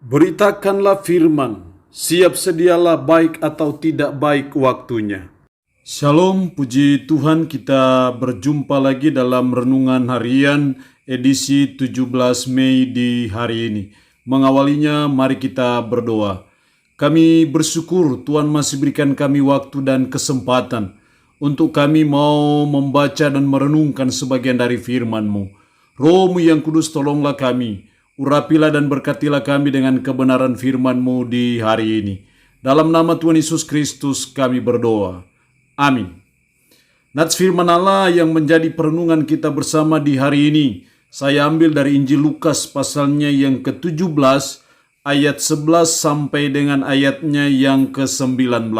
Beritakanlah firman, siap sedialah baik atau tidak baik waktunya. Shalom, puji Tuhan, kita berjumpa lagi dalam Renungan Harian edisi 17 Mei di hari ini. Mengawalinya, mari kita berdoa. Kami bersyukur Tuhan masih berikan kami waktu dan kesempatan untuk kami mau membaca dan merenungkan sebagian dari firman-Mu. Roh-Mu yang kudus, tolonglah kami. Urapilah dan berkatilah kami dengan kebenaran firman-Mu di hari ini. Dalam nama Tuhan Yesus Kristus kami berdoa. Amin. Nats firman Allah yang menjadi perenungan kita bersama di hari ini, saya ambil dari Injil Lukas pasalnya yang ke-17 ayat 11 sampai dengan ayatnya yang ke-19.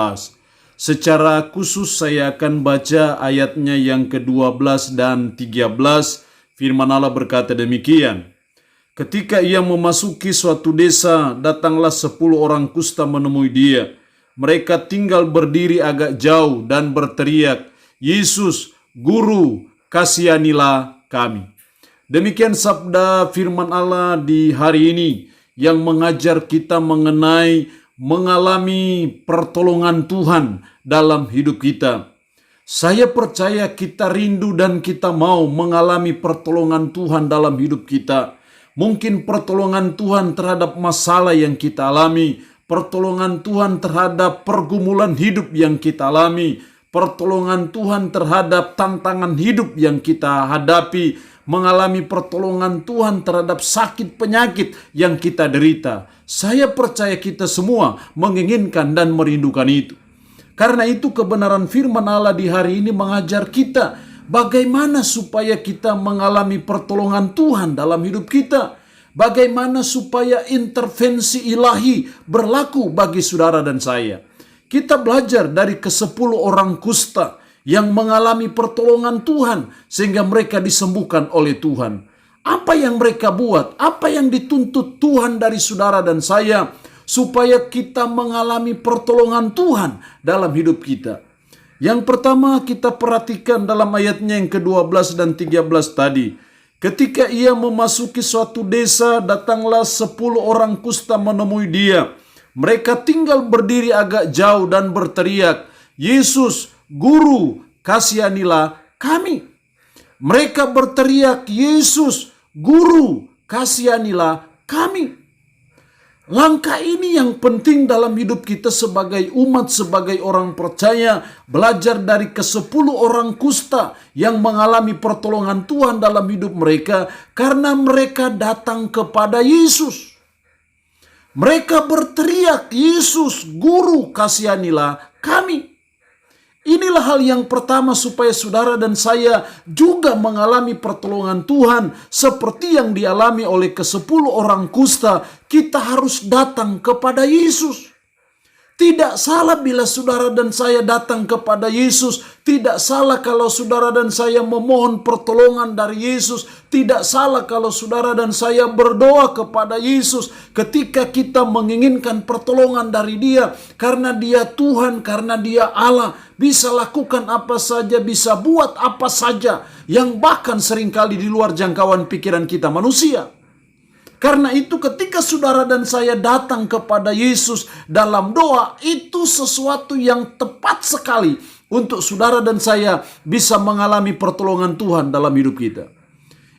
Secara khusus saya akan baca ayatnya yang ke-12 dan 13. Firman Allah berkata demikian. Ketika ia memasuki suatu desa, datanglah 10 orang kusta menemui dia. Mereka tinggal berdiri agak jauh dan berteriak, "Yesus, Guru, kasihanilah kami." Demikian sabda firman Allah di hari ini yang mengajar kita mengenai mengalami pertolongan Tuhan dalam hidup kita. Saya percaya kita rindu dan kita mau mengalami pertolongan Tuhan dalam hidup kita. Mungkin pertolongan Tuhan terhadap masalah yang kita alami, pertolongan Tuhan terhadap pergumulan hidup yang kita alami, pertolongan Tuhan terhadap tantangan hidup yang kita hadapi, mengalami pertolongan Tuhan terhadap sakit penyakit yang kita derita. Saya percaya kita semua menginginkan dan merindukan itu. Karena itu kebenaran firman Allah di hari ini mengajar kita bagaimana supaya kita mengalami pertolongan Tuhan dalam hidup kita. Bagaimana supaya intervensi ilahi berlaku bagi saudara dan saya. Kita belajar dari ke-10 orang kusta yang mengalami pertolongan Tuhan sehingga mereka disembuhkan oleh Tuhan. Apa yang mereka buat? Apa yang dituntut Tuhan dari saudara dan saya supaya kita mengalami pertolongan Tuhan dalam hidup kita? Yang pertama kita perhatikan dalam ayatnya yang ke-12 dan 13 tadi. Ketika ia memasuki suatu desa, datanglah 10 orang kusta menemui dia. Mereka tinggal berdiri agak jauh dan berteriak, "Yesus, Guru, kasihanilah kami." Mereka berteriak, "Yesus, Guru, kasihanilah kami." Langkah ini yang penting dalam hidup kita sebagai umat, sebagai orang percaya, belajar dari ke-10 orang kusta yang mengalami pertolongan Tuhan dalam hidup mereka karena mereka datang kepada Yesus. Mereka berteriak, "Yesus, Guru, kasihanilah kami." Inilah hal yang pertama supaya saudara dan saya juga mengalami pertolongan Tuhan seperti yang dialami oleh ke-10 orang kusta. Kita harus datang kepada Yesus. Tidak salah bila saudara dan saya datang kepada Yesus. Tidak salah kalau saudara dan saya memohon pertolongan dari Yesus. Tidak salah kalau saudara dan saya berdoa kepada Yesus ketika kita menginginkan pertolongan dari Dia. Karena Dia Tuhan, karena Dia Allah. Bisa lakukan apa saja, bisa buat apa saja. Yang bahkan seringkali di luar jangkauan pikiran kita manusia. Karena itu ketika saudara dan saya datang kepada Yesus dalam doa, itu sesuatu yang tepat sekali untuk saudara dan saya bisa mengalami pertolongan Tuhan dalam hidup kita.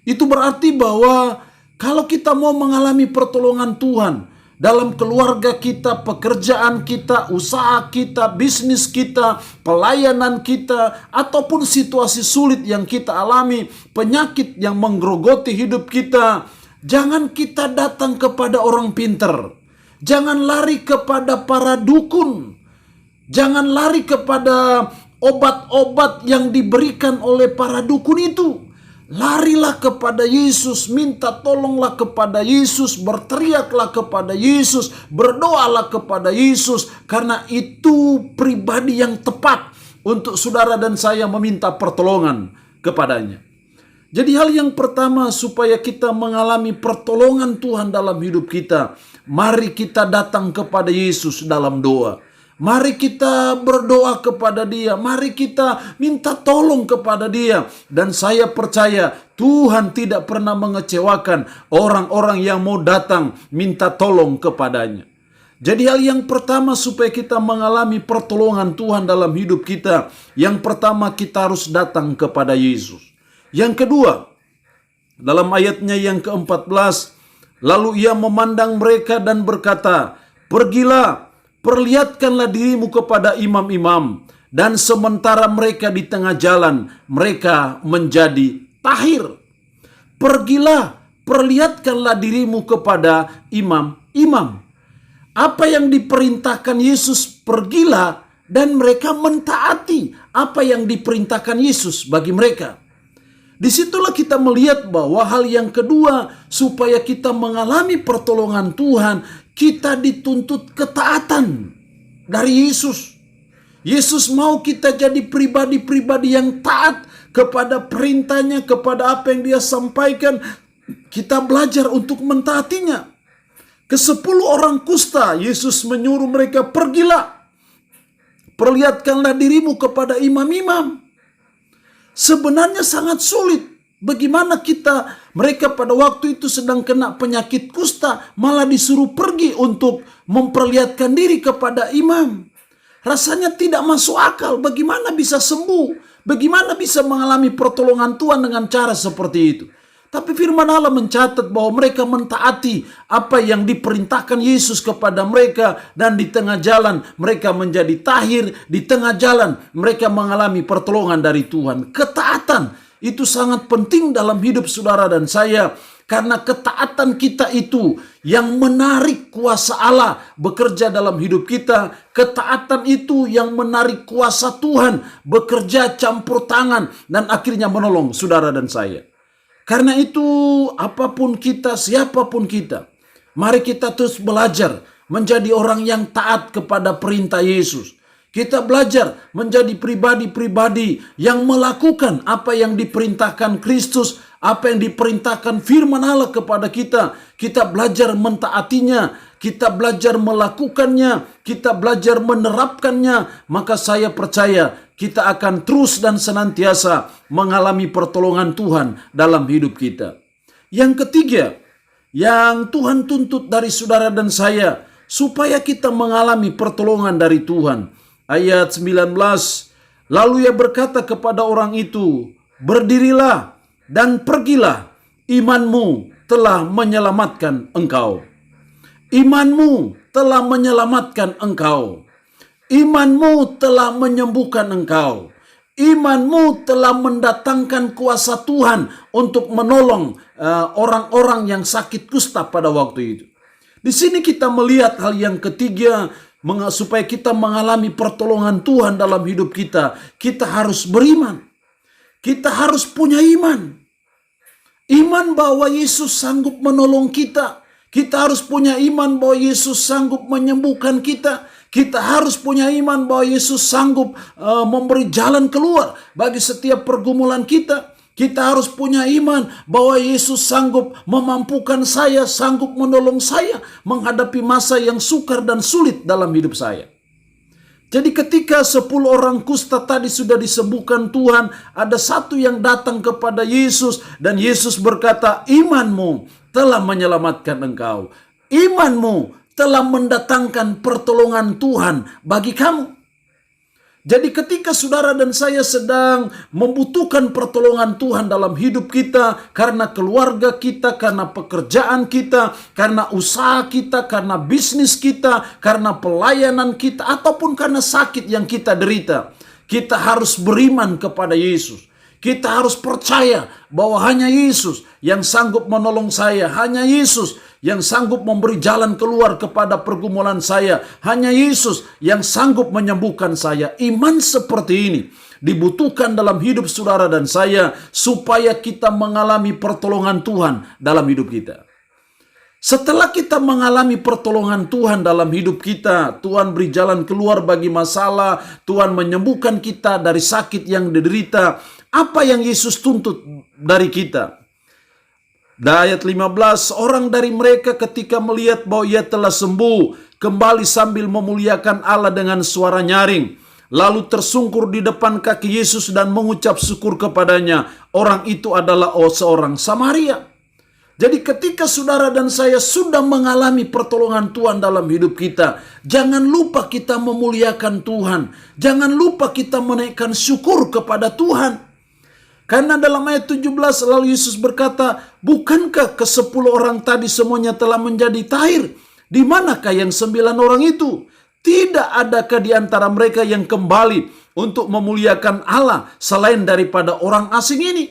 Itu berarti bahwa kalau kita mau mengalami pertolongan Tuhan dalam keluarga kita, pekerjaan kita, usaha kita, bisnis kita, pelayanan kita, ataupun situasi sulit yang kita alami, penyakit yang menggerogoti hidup kita, jangan kita datang kepada orang pintar. Jangan lari kepada para dukun. Jangan lari kepada obat-obat yang diberikan oleh para dukun itu. Larilah kepada Yesus, minta tolonglah kepada Yesus, berteriaklah kepada Yesus, berdoalah kepada Yesus. Karena itu pribadi yang tepat untuk saudara dan saya meminta pertolongan kepadanya. Jadi hal yang pertama supaya kita mengalami pertolongan Tuhan dalam hidup kita, mari kita datang kepada Yesus dalam doa. Mari kita berdoa kepada Dia. Mari kita minta tolong kepada Dia. Dan saya percaya Tuhan tidak pernah mengecewakan orang-orang yang mau datang minta tolong kepadanya. Jadi hal yang pertama supaya kita mengalami pertolongan Tuhan dalam hidup kita, yang pertama kita harus datang kepada Yesus. Yang kedua, dalam ayatnya yang ke-14, lalu Ia memandang mereka dan berkata, "Pergilah, perlihatkanlah dirimu kepada imam-imam." Dan sementara mereka di tengah jalan, mereka menjadi tahir. Pergilah, perlihatkanlah dirimu kepada imam-imam. Apa yang diperintahkan Yesus, pergilah, dan mereka mentaati apa yang diperintahkan Yesus bagi mereka. Disitulah kita melihat bahwa hal yang kedua, supaya kita mengalami pertolongan Tuhan, kita dituntut ketaatan dari Yesus. Yesus mau kita jadi pribadi-pribadi yang taat kepada perintahnya, kepada apa yang Dia sampaikan. Kita belajar untuk mentaatinya. Ke-10 orang kusta, Yesus menyuruh mereka, "Pergilah, perlihatkanlah dirimu kepada imam-imam." Sebenarnya sangat sulit. Bagaimana mereka pada waktu itu sedang kena penyakit kusta, malah disuruh pergi untuk memperlihatkan diri kepada imam. Rasanya tidak masuk akal. Bagaimana bisa sembuh? Bagaimana bisa mengalami pertolongan Tuhan dengan cara seperti itu? Tapi firman Allah mencatat bahwa mereka mentaati apa yang diperintahkan Yesus kepada mereka, dan di tengah jalan mereka menjadi tahir, di tengah jalan mereka mengalami pertolongan dari Tuhan. Ketaatan itu sangat penting dalam hidup saudara dan saya, karena ketaatan kita itu yang menarik kuasa Allah bekerja dalam hidup kita. Ketaatan itu yang menarik kuasa Tuhan bekerja campur tangan dan akhirnya menolong saudara dan saya. Karena itu apapun kita, siapapun kita, mari kita terus belajar menjadi orang yang taat kepada perintah Yesus. Kita belajar menjadi pribadi-pribadi yang melakukan apa yang diperintahkan Kristus, apa yang diperintahkan firman Allah kepada kita. Kita belajar mentaatinya, kita belajar melakukannya, kita belajar menerapkannya. Maka saya percaya kita akan terus dan senantiasa mengalami pertolongan Tuhan dalam hidup kita. Yang ketiga, yang Tuhan tuntut dari saudara dan saya, supaya kita mengalami pertolongan dari Tuhan. Ayat 19, lalu Ia berkata kepada orang itu, "Berdirilah dan pergilah, imanmu telah menyelamatkan engkau." Imanmu telah menyelamatkan engkau. Imanmu telah menyembuhkan engkau. Imanmu telah mendatangkan kuasa Tuhan untuk menolong orang-orang yang sakit kusta pada waktu itu. Di sini kita melihat hal yang ketiga, supaya kita mengalami pertolongan Tuhan dalam hidup kita. Kita harus beriman. Kita harus punya iman. Iman bahwa Yesus sanggup menolong kita. Kita harus punya iman bahwa Yesus sanggup menyembuhkan kita. Kita harus punya iman bahwa Yesus sanggup memberi jalan keluar bagi setiap pergumulan kita. Kita harus punya iman bahwa Yesus sanggup memampukan saya, sanggup menolong saya menghadapi masa yang sukar dan sulit dalam hidup saya. Jadi ketika 10 orang kusta tadi sudah disembuhkan Tuhan, ada satu yang datang kepada Yesus dan Yesus berkata, "Imanmu telah menyelamatkan engkau. Imanmu telah mendatangkan pertolongan Tuhan bagi kamu." Jadi ketika saudara dan saya sedang membutuhkan pertolongan Tuhan dalam hidup kita, karena keluarga kita, karena pekerjaan kita, karena usaha kita, karena bisnis kita, karena pelayanan kita, ataupun karena sakit yang kita derita, kita harus beriman kepada Yesus. Kita harus percaya bahwa hanya Yesus yang sanggup menolong saya. Hanya Yesus yang sanggup memberi jalan keluar kepada pergumulan saya. Hanya Yesus yang sanggup menyembuhkan saya. Iman seperti ini dibutuhkan dalam hidup saudara dan saya, supaya kita mengalami pertolongan Tuhan dalam hidup kita. Setelah kita mengalami pertolongan Tuhan dalam hidup kita, Tuhan beri jalan keluar bagi masalah, Tuhan menyembuhkan kita dari sakit yang diderita. Apa yang Yesus tuntut dari kita? Ayat 15, orang dari mereka ketika melihat bahwa ia telah sembuh, kembali sambil memuliakan Allah dengan suara nyaring, lalu tersungkur di depan kaki Yesus dan mengucap syukur kepadanya. Orang itu adalah seorang Samaria. Jadi ketika saudara dan saya sudah mengalami pertolongan Tuhan dalam hidup kita, jangan lupa kita memuliakan Tuhan. Jangan lupa kita menaikkan syukur kepada Tuhan. Karena dalam ayat 17 lalu Yesus berkata, bukankah ke-10 orang tadi semuanya telah menjadi tahir? Di manakah yang 9 orang itu? Tidak adakah di antara mereka yang kembali untuk memuliakan Allah selain daripada orang asing ini?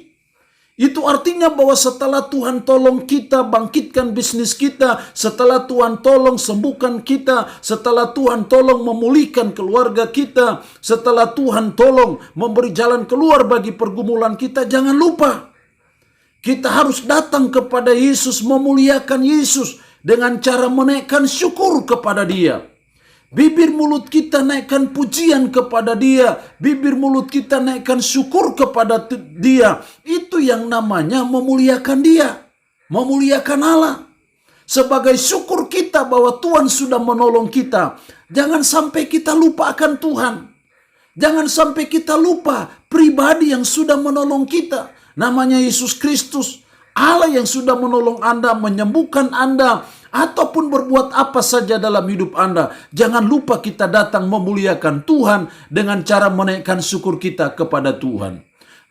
Itu artinya bahwa setelah Tuhan tolong kita bangkitkan bisnis kita, setelah Tuhan tolong sembuhkan kita, setelah Tuhan tolong memulihkan keluarga kita, setelah Tuhan tolong memberi jalan keluar bagi pergumulan kita, jangan lupa kita harus datang kepada Yesus, memuliakan Yesus dengan cara menaikkan syukur kepada Dia. Bibir mulut kita naikkan pujian kepada Dia. Bibir mulut kita naikkan syukur kepada Dia. Itu yang namanya memuliakan Dia. Memuliakan Allah. Sebagai syukur kita bahwa Tuhan sudah menolong kita. Jangan sampai kita lupakan Tuhan. Jangan sampai kita lupa pribadi yang sudah menolong kita. Namanya Yesus Kristus. Allah yang sudah menolong Anda, menyembuhkan Anda, ataupun berbuat apa saja dalam hidup Anda. Jangan lupa kita datang memuliakan Tuhan dengan cara menaikkan syukur kita kepada Tuhan.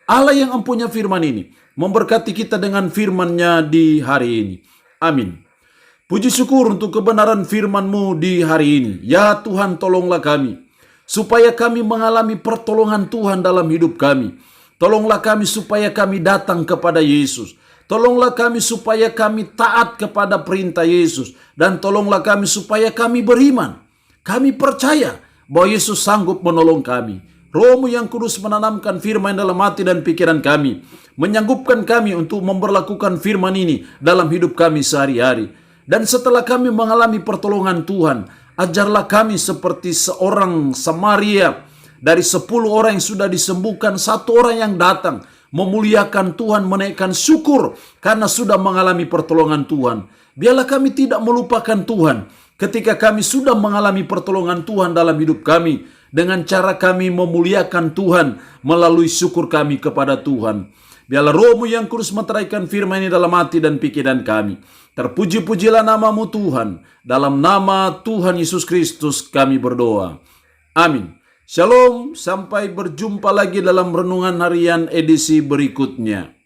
Allah yang mempunyai firman ini memberkati kita dengan firman-Nya di hari ini. Amin. Puji syukur untuk kebenaran firman-Mu di hari ini. Ya Tuhan, tolonglah kami supaya kami mengalami pertolongan Tuhan dalam hidup kami. Tolonglah kami supaya kami datang kepada Yesus. Tolonglah kami supaya kami taat kepada perintah Yesus. Dan tolonglah kami supaya kami beriman. Kami percaya bahwa Yesus sanggup menolong kami. Roh-Mu yang kudus menanamkan firman dalam hati dan pikiran kami. Menyanggupkan kami untuk memperlakukan firman ini dalam hidup kami sehari-hari. Dan setelah kami mengalami pertolongan Tuhan, ajarlah kami seperti seorang Samaria. Dari 10 orang yang sudah disembuhkan, 1 orang yang datang memuliakan Tuhan, menaikkan syukur karena sudah mengalami pertolongan Tuhan. Biarlah kami tidak melupakan Tuhan ketika kami sudah mengalami pertolongan Tuhan dalam hidup kami, dengan cara kami memuliakan Tuhan melalui syukur kami kepada Tuhan. Biarlah Roh-Mu yang kudus meteraikan firman ini dalam hati dan pikiran kami. Terpuji-pujilah nama-Mu Tuhan. Dalam nama Tuhan Yesus Kristus kami berdoa. Amin. Shalom, sampai berjumpa lagi dalam renungan harian edisi berikutnya.